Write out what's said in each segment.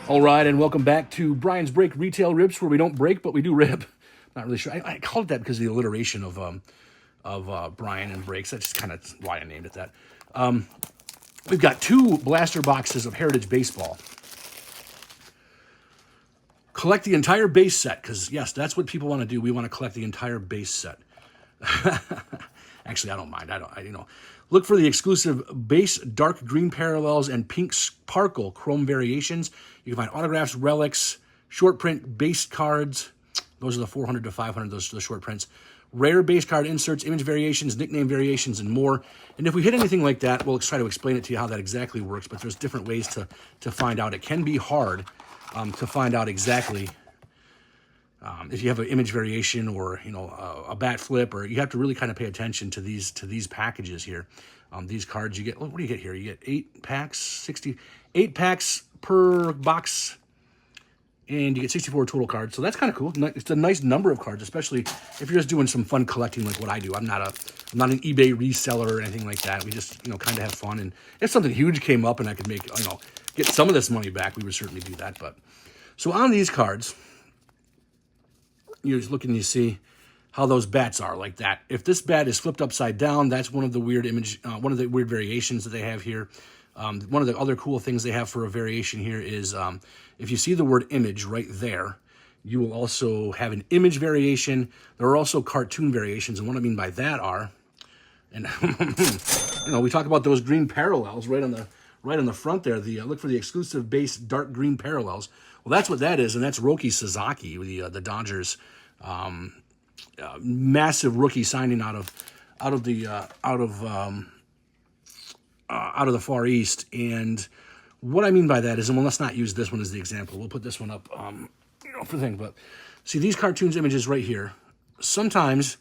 All right, and welcome back to Brian's Break Retail Rips, where we don't break, but we do rip. Not really sure. I called it that because of the alliteration of Brian and Breaks. That's just kind of why I named it that. We've got two blaster boxes of Heritage Baseball. Collect the entire base set, because, yes, that's what people want to do. We want to collect the entire base set. Actually, I don't mind. Look for the exclusive base dark green parallels and pink sparkle chrome variations. You can find autographs, relics, short print base cards. Those are the 400 to 500, those are the short prints. Rare base card inserts, image variations, nickname variations, and more. And if we hit anything like that, we'll try to explain it to you how that exactly works, but there's different ways to find out. It can be hard to find out exactly if you have an image variation or a bat flip, or you have to really kind of pay attention to these packages here. These cards you get. What do you get here? You get 8 packs, 8 packs per box, and you get 64 total cards. So that's kind of cool. It's a nice number of cards, especially if you're just doing some fun collecting like what I do. I'm not an eBay reseller or anything like that. We just kind of have fun, and if something huge came up and I could make get some of this money back, we would certainly do that. But so on these cards, you're looking, you see how those bats are like that. If this bat is flipped upside down, that's one of the weird one of the weird variations that they have here. One of the other cool things they have for a variation here is if you see the word image right there, you will also have an image variation. There are also cartoon variations, and what I mean by that are, and we talk about those green parallels right on the front there. Look for the exclusive base dark green parallels. Well, that's what that is, and that's Roki Sasaki, the Dodgers. Massive rookie signing out of the Far East. And what I mean by that is, and let's not use this one as the example. We'll put this one up, for the thing. But see these cartoons images right here. Sometimes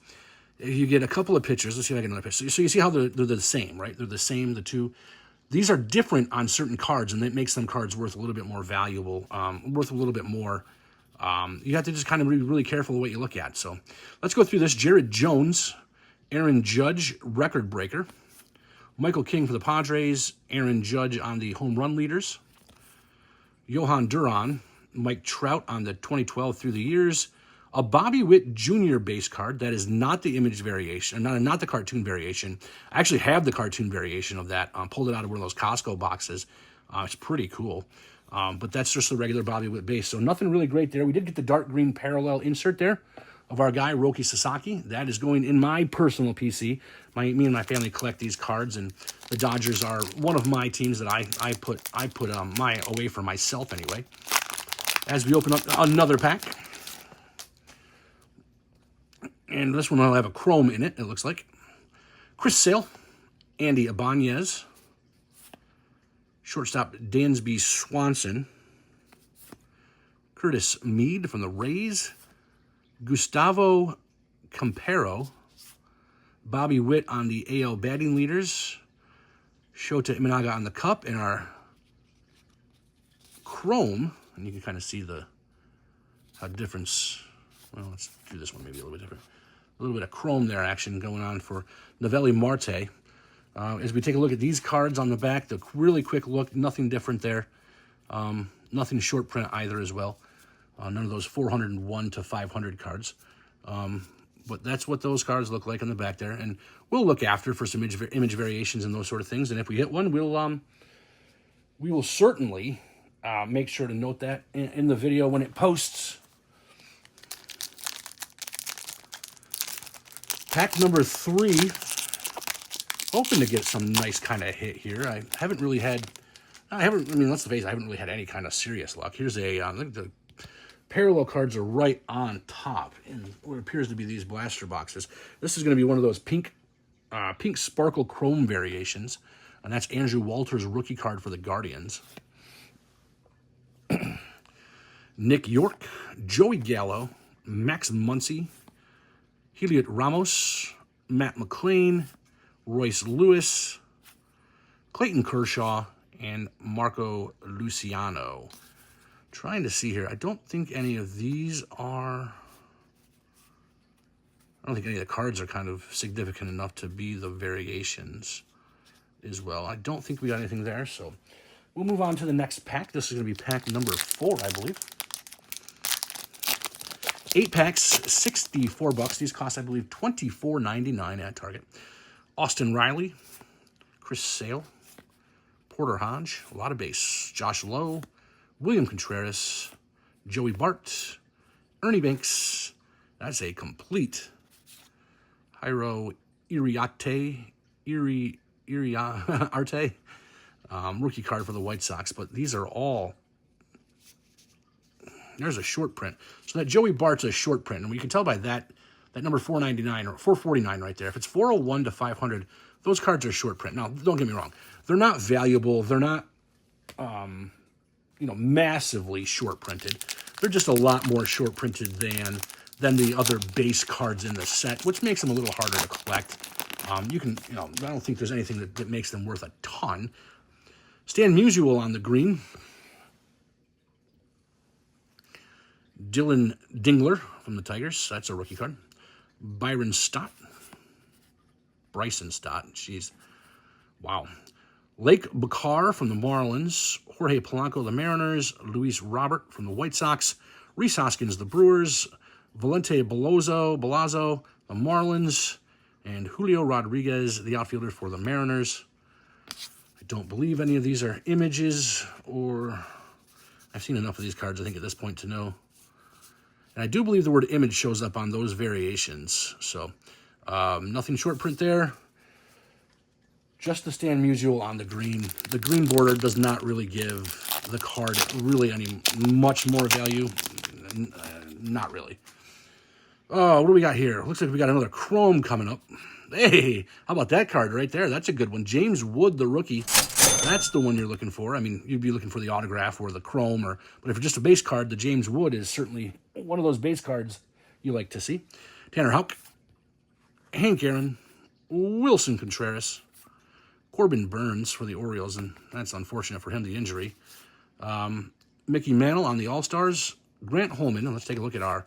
if you get a couple of pictures, let's see if I get another picture. So you see how they're the same, right? They're the same, the two. These are different on certain cards, and that makes them cards worth a little bit more valuable, worth a little bit more. You have to just kind of be really careful of what you look at. So let's go through this. Jared Jones, Aaron Judge, record breaker. Michael King for the Padres, Aaron Judge on the home run leaders. Johan Duran, Mike Trout on the 2012 through the years. A Bobby Witt Jr. base card. That is not the image variation, not the cartoon variation. I actually have the cartoon variation of that. Pulled it out of one of those Costco boxes. It's pretty cool. But that's just the regular Bobby Witt base. So nothing really great there. We did get the dark green parallel insert there of our guy, Roki Sasaki. That is going in my personal PC. Me and my family collect these cards, and the Dodgers are one of my teams that I put my away for myself anyway. As we open up another pack. And this one will have a chrome in it looks like. Chris Sale, Andy Ibanez, shortstop Dansby Swanson, Curtis Mead from the Rays, Gustavo Campero, Bobby Witt on the AL batting leaders, Shota Imanaga on the cup, and our chrome, and you can kind of see how difference. Well, let's do this one maybe a little bit different. A little bit of chrome there action going on for Noelvi Marte. As we take a look at these cards on the back, the really quick look, nothing different there. Nothing short print either as well. None of those 401 to 500 cards. But that's what those cards look like on the back there. And we'll look after for some image variations and those sort of things. And if we hit one, we will certainly make sure to note that in the video when it posts. Pack number 3. Hoping to get some nice kind of hit here. Let's face it, I haven't really had any kind of serious luck. Here's look, the parallel cards are right on top in what appears to be these blaster boxes. This is going to be one of those pink sparkle chrome variations, and that's Andrew Walters' rookie card for the Guardians. Nick York, Joey Gallo, Max Muncy, Heliot Ramos, Matt McLean, Royce Lewis, Clayton Kershaw, and Marco Luciano. Trying to see here. I don't think any of these are... I don't think any of the cards are kind of significant enough to be the variations as well. I don't think we got anything there, so We'll move on to the next pack. This is going to be pack number 4, I believe. 8 packs, $64. These cost, I believe, $24.99 at Target. Austin Riley, Chris Sale, Porter Hodge, a lot of base. Josh Lowe, William Contreras, Joey Bart, Ernie Banks. That's a complete. Jairo Iriarte, Arte, rookie card for the White Sox. But these are all. There's a short print. So that Joey Bart's a short print. And we can tell by that number 499 or 449 right there. If it's 401 to 500, those cards are short print. Now, don't get me wrong. They're not valuable. They're not, massively short printed. They're just a lot more short printed than the other base cards in the set, which makes them a little harder to collect. I don't think there's anything that makes them worth a ton. Stan Musial on the green. Dylan Dingler from the Tigers. That's a rookie card. Bryson Stott. Jeez. Wow. Lake Bakar from the Marlins. Jorge Polanco, the Mariners. Luis Robert from the White Sox. Rhys Hoskins, the Brewers. Valente Balazzo, the Marlins. And Julio Rodriguez, the outfielder for the Mariners. I don't believe any of these are images, or I've seen enough of these cards, I think, at this point to know. And I do believe the word image shows up on those variations. So nothing short print there. Just the Stan Musial on the green. The green border does not really give the card really any much more value. Not really. Oh, what do we got here? Looks like we got another Chrome coming up. Hey, how about that card right there? That's a good one. James Wood, the rookie. That's the one you're looking for. I mean, you'd be looking for the autograph or the Chrome, but if it's just a base card, the James Wood is certainly one of those base cards you like to see. Tanner Houck, Hank Aaron, Wilson Contreras, Corbin Burns for the Orioles, and that's unfortunate for him, the injury. Mickey Mantle on the All-Stars, Grant Holman, and let's take a look at our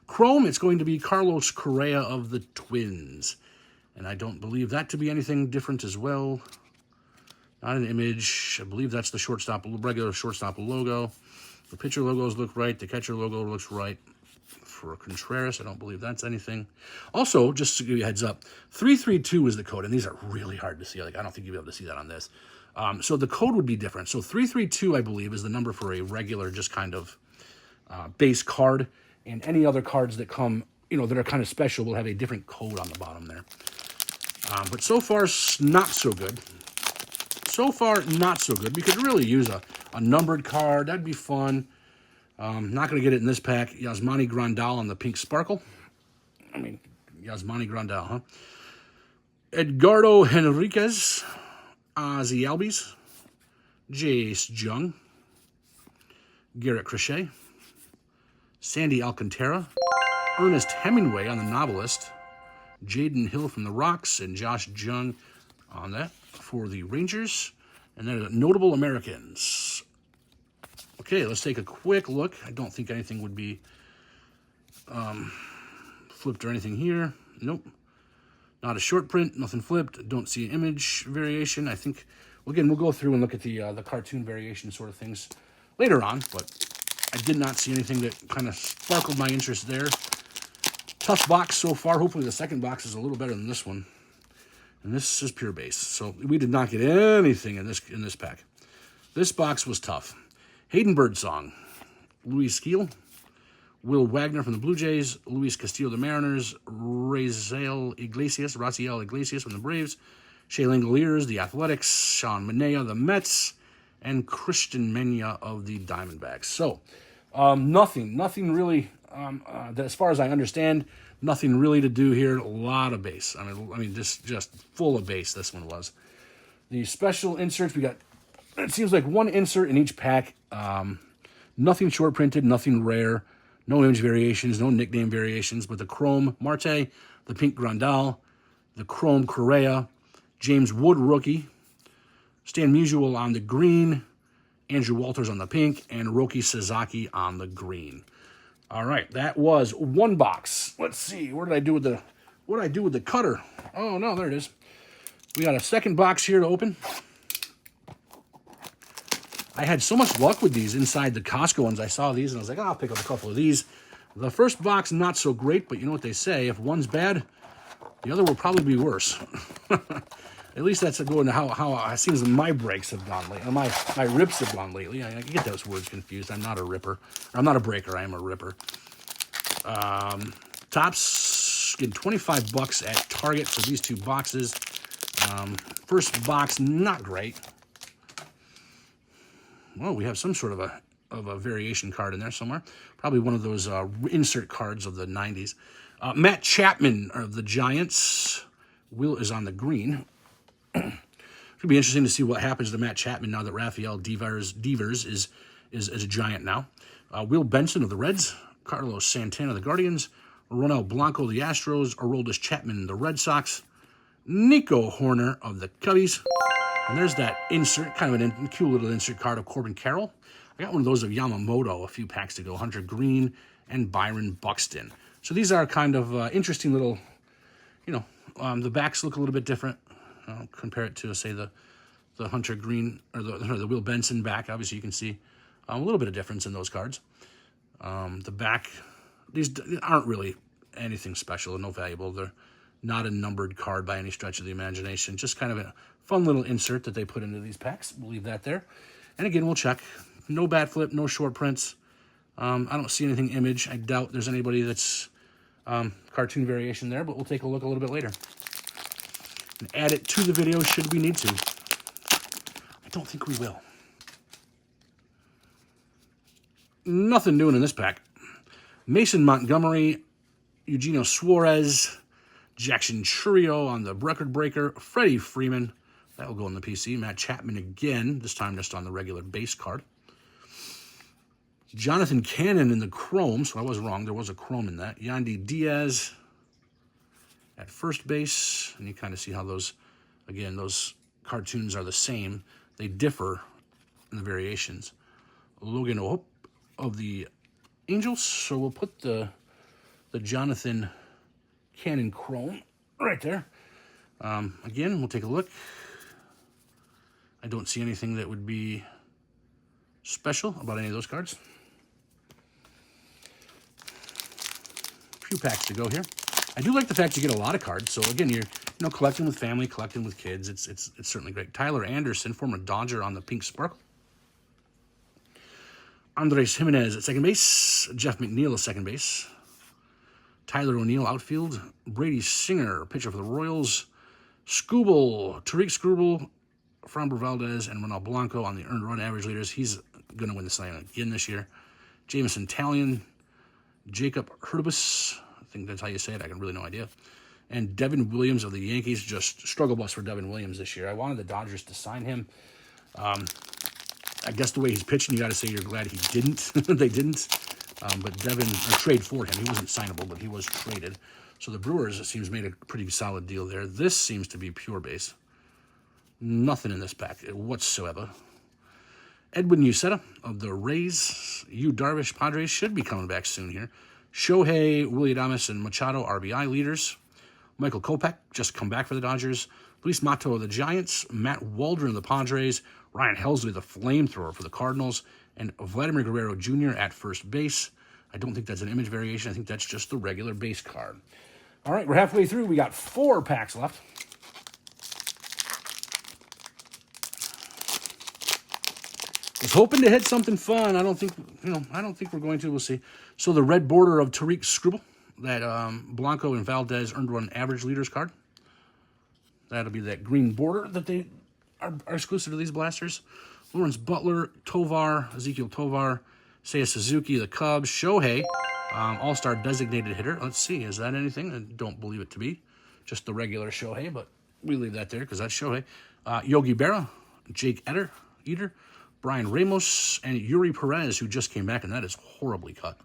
Chrome. It's going to be Carlos Correa of the Twins, and I don't believe that to be anything different as well. Not an image. I believe that's the shortstop, regular shortstop logo. The pitcher logos look right. The catcher logo looks right. For Contreras, I don't believe that's anything. Also, just to give you a heads up, 332 is the code, and these are really hard to see. Like, I don't think you'll be able to see that on this. So the code would be different. So 332, I believe, is the number for a regular, just kind of base card. And any other cards that come, that are kind of special will have a different code on the bottom there. But so far, not so good. So far, not so good. We could really use a numbered card. That'd be fun. Not going to get it in this pack. Yasmani Grandal on the pink sparkle. I mean, Yasmani Grandal, huh? Edgardo Henriquez, Ozzy Albies, Jace Jung, Garrett Crochet, Sandy Alcantara, Ernest Hemingway on the Novelist, Jaden Hill from the Rocks, and Josh Jung on that for the Rangers. And then Notable Americans. Okay, let's take a quick look. I don't think anything would be flipped or anything here. Nope. Not a short print, nothing flipped. Don't see an image variation. I think, again, we'll go through and look at the cartoon variation sort of things later on, but I did not see anything that kind of sparkled my interest there. Tough box so far. Hopefully the second box is a little better than this one. And this is pure base. So we did not get anything in this pack. This box was tough. Hayden Birdsong, Luis Gil, Will Wagner from the Blue Jays, Luis Castillo, the Mariners, Raziel Iglesias from the Braves, Shea Langoliers, the Athletics, Sean Manaea, the Mets, and Christian Mena of the Diamondbacks. So, nothing really, that as far as I understand, nothing really to do here. A lot of base. I mean, just full of base, this one was. The special inserts, we got, it seems like one insert in each pack. Nothing short printed, nothing rare, no image variations, no nickname variations, but the Chrome Marte, the pink Grandal, the Chrome Correa, James Wood rookie, Stan Musial on the green, Andrew Walters on the pink, and Roki Sasaki on the green. All right, that was one box. Let's see, what did I do with the cutter? Oh no, there it is. We got a second box here to open. I had so much luck with these inside the Costco ones. I saw these and I was like, oh, I'll pick up a couple of these. The first box, not so great, but you know what they say. If one's bad, the other will probably be worse. At least that's going to how it seems my breaks have gone lately. My rips have gone lately. I get those words confused. I'm not a ripper. I'm not a breaker. I am a ripper. Tops, getting $25 at Target for these two boxes. First box, not great. Well, we have some sort of a variation card in there somewhere. Probably one of those insert cards of the 90s. Matt Chapman of the Giants. Will is on the green. It'll be interesting to see what happens to Matt Chapman now that Rafael Devers is a Giant now. Will Benson of the Reds. Carlos Santana of the Guardians. Ronel Blanco of the Astros. Aroldis Chapman of the Red Sox. Nico Horner of the Cubbies. And there's that insert, kind of a cute little insert card of Corbin Carroll. I got one of those of Yamamoto a few packs ago. Hunter Green and Byron Buxton. So these are kind of interesting little, the backs look a little bit different. Compare it to, say, the Hunter Green or the Will Benson back. Obviously, you can see a little bit of difference in those cards. The back, these aren't really anything special and no valuable. They're not a numbered card by any stretch of the imagination. Just kind of a fun little insert that they put into these packs. We'll leave that there. And again, we'll check. No bat flip, no short prints. I don't see anything image. I doubt there's anybody that's cartoon variation there, but we'll take a look a little bit later. And add it to the video should we need to. I don't think we will. Nothing doing in this pack. Mason Montgomery, Eugenio Suarez, Jackson Chourio on the record breaker, Freddie Freeman, that'll go on the PC, Matt Chapman again, this time just on the regular base card. Jonathan Cannon in the chrome, so I was wrong, there was a chrome in that. Yandy Diaz at first base, and you kind of see how those cartoons are the same. They differ in the variations. Logan O'Hoppe of the Angels, so we'll put the Jonathan Cannon chrome right there. Again, we'll take a look. I don't see anything that would be special about any of those cards. A few packs to go here. I do like the fact you get a lot of cards. So again, you're collecting with family, collecting with kids. It's certainly great. Tyler Anderson, former Dodger on the pink sparkle. Andres Jimenez at second base. Jeff McNeil at second base. Tyler O'Neill outfield. Brady Singer, pitcher for the Royals. Tariq Skubal, Framber Valdez, and Ronel Blanco on the earned run average leaders. He's going to win the Cy Young again this year. Jameson Taillon, Jacob Hurtubis, I think that's how you say it. I have really no idea. And Devin Williams of the Yankees, just struggle bus for Devin Williams this year. I wanted the Dodgers to sign him. I guess the way he's pitching, you got to say you're glad he didn't. They didn't. But Devin, trade for him. He wasn't signable, but he was traded. So the Brewers, it seems, made a pretty solid deal there. This seems to be pure base. Nothing in this pack whatsoever. Edwin Uceta of the Rays. Yu Darvish, Padres should be coming back soon here. Shohei, Willie Adames, and Machado, RBI leaders. Michael Kopech, just come back for the Dodgers. Luis Mato of the Giants. Matt Waldron of the Padres. Ryan Helsley, the flamethrower for the Cardinals. And Vladimir Guerrero Jr. at first base. I don't think that's an image variation. I think that's just the regular base card. All right, we're halfway through. We got 4 packs left. Was hoping to hit something fun. I don't think we're going to. We'll see. So the red border of Tariq Skubal, that Blanco and Valdez earned run average leaders card. That'll be that green border that they are exclusive to these blasters. Lawrence Butler, Ezekiel Tovar, Seiya Suzuki of the Cubs, Shohei, all-star designated hitter. Let's see, is that anything? I don't believe it to be. Just the regular Shohei, but we leave that there because that's Shohei. Yogi Berra, Jake Eater, Brian Ramos, and Yuri Perez, who just came back, and that is horribly cut.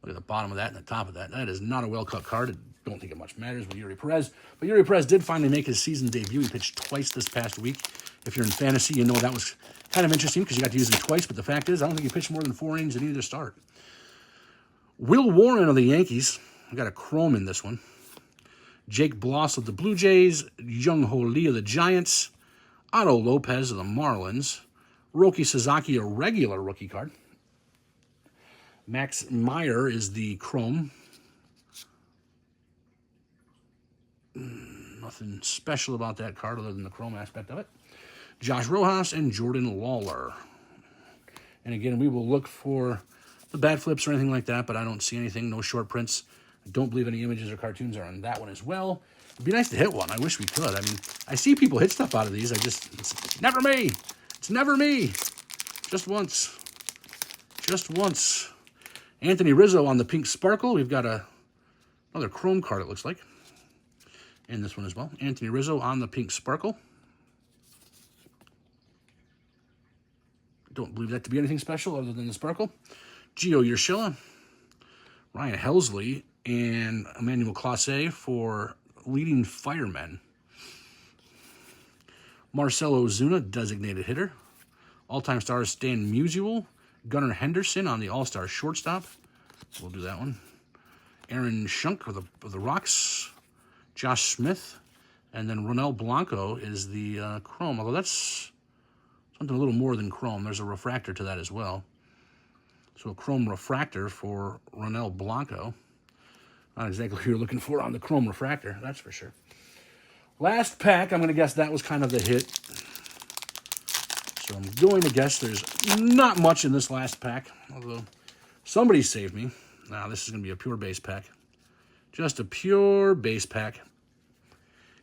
Look at the bottom of that and the top of that. That is not a well-cut card. I don't think it much matters with Yuri Perez. But Yuri Perez did finally make his season debut. He pitched twice this past week. If you're in fantasy, you know that was kind of interesting because you got to use him twice. But the fact is, I don't think he pitched more than 4 innings in either start. Will Warren of the Yankees. I got a chrome in this one. Jake Bloss of the Blue Jays. Jung Ho Lee of the Giants. Otto Lopez of the Marlins. Roki Sasaki, a regular rookie card. Max Meyer is the chrome. Nothing special about that card other than the chrome aspect of it. Josh Rojas and Jordan Lawler. And again, we will look for the bat flips or anything like that, but I don't see anything. No short prints. I don't believe any images or cartoons are on that one as well. It'd be nice to hit one. I wish we could. I mean, I see people hit stuff out of these. It's never me. It's never me. Just once. Just once. Anthony Rizzo on the pink sparkle. We've got another chrome card, it looks like. And this one as well. Anthony Rizzo on the pink sparkle. Don't believe that to be anything special other than the sparkle. Gio Urshela, Ryan Helsley, and Emmanuel Clase for leading firemen. Marcelo Ozuna, designated hitter. All-time stars Stan Musial. Gunnar Henderson on the all-star shortstop. We'll do that one. Aaron Schunk of the Rocks. Josh Smith. And then Ronel Blanco is the chrome, although that's something a little more than chrome. There's a refractor to that as well. So a chrome refractor for Ronel Blanco. Not exactly what you're looking for on the chrome refractor, that's for sure. Last pack, I'm going to guess that was kind of the hit. So I'm going to guess there's not much in this last pack, although somebody saved me. Now this is going to be a pure base pack. Just a pure base pack.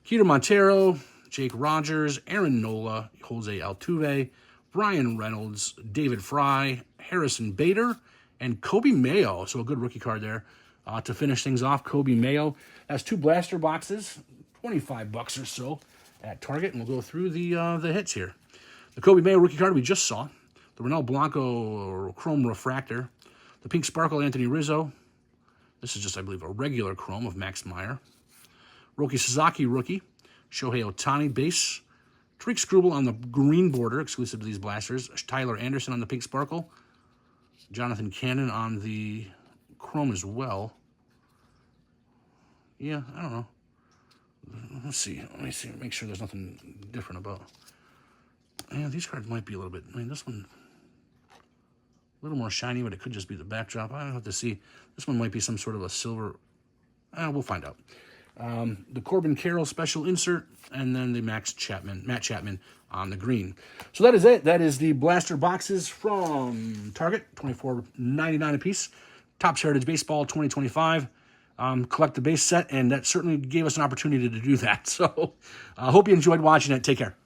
Keter Montero, Jake Rogers, Aaron Nola, Jose Altuve, Brian Reynolds, David Fry, Harrison Bader, and Kobe Mayo. So a good rookie card there to finish things off. Kobe Mayo. That's 2 blaster boxes, $25 or so at Target, and we'll go through the hits here. The Kobe Mayo rookie card we just saw. The Ronel Blanco chrome refractor. The pink sparkle Anthony Rizzo. This is just, I believe, a regular chrome of Max Meyer. Roki Sasaki rookie. Shohei Ohtani base. Tariq Skubal on the green border, exclusive to these blasters. Tyler Anderson on the pink sparkle. Jonathan Cannon on the chrome as well. Yeah, I don't know. Let's see. Let me see. Make sure there's nothing different about. Yeah, these cards might be a little bit. I mean, this one a little more shiny, but it could just be the backdrop. I don't have to see. This one might be some sort of a silver. We'll find out. The Corbin Carroll special insert, and then the Matt Chapman on the green. So that is it. That is the blaster boxes from Target, $24.99 a piece. Topps Heritage Baseball 2025. Collect the base set, and that certainly gave us an opportunity to do that. So I hope you enjoyed watching it. Take care.